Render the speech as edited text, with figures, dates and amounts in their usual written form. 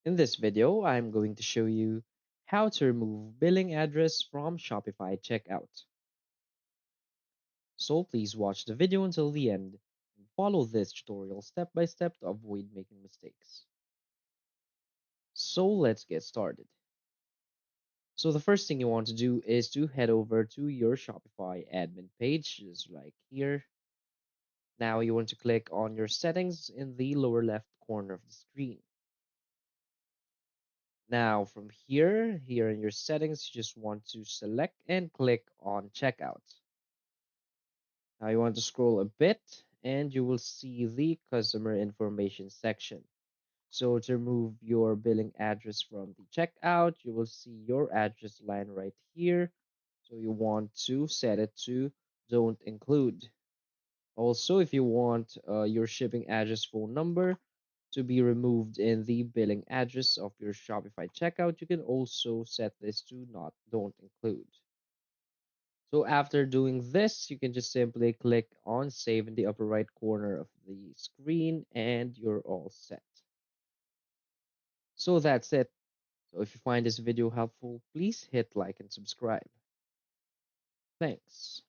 In this video, I'm going to show you how to remove billing address from Shopify checkout. So please watch the video until the end and follow this tutorial step by step to avoid making mistakes. So let's get started. So the first thing you want to do is to head over to your Shopify admin page, just like here. Now you want to click on your settings in the lower left corner of the screen. Now from here in your settings, you just want to select and click on checkout. Now you want to scroll a bit and you will see the customer information section. So to remove your billing address from the checkout, you will see your address line right here. So you want to set it to don't include. Also, if you want your shipping address phone number to be removed in the billing address of your Shopify checkout, you can also set this to not don't include. So after doing this, you can just simply click on save in the upper right corner of the screen and you're all set. So that's it. So if you find this video helpful, please hit like and subscribe. Thanks.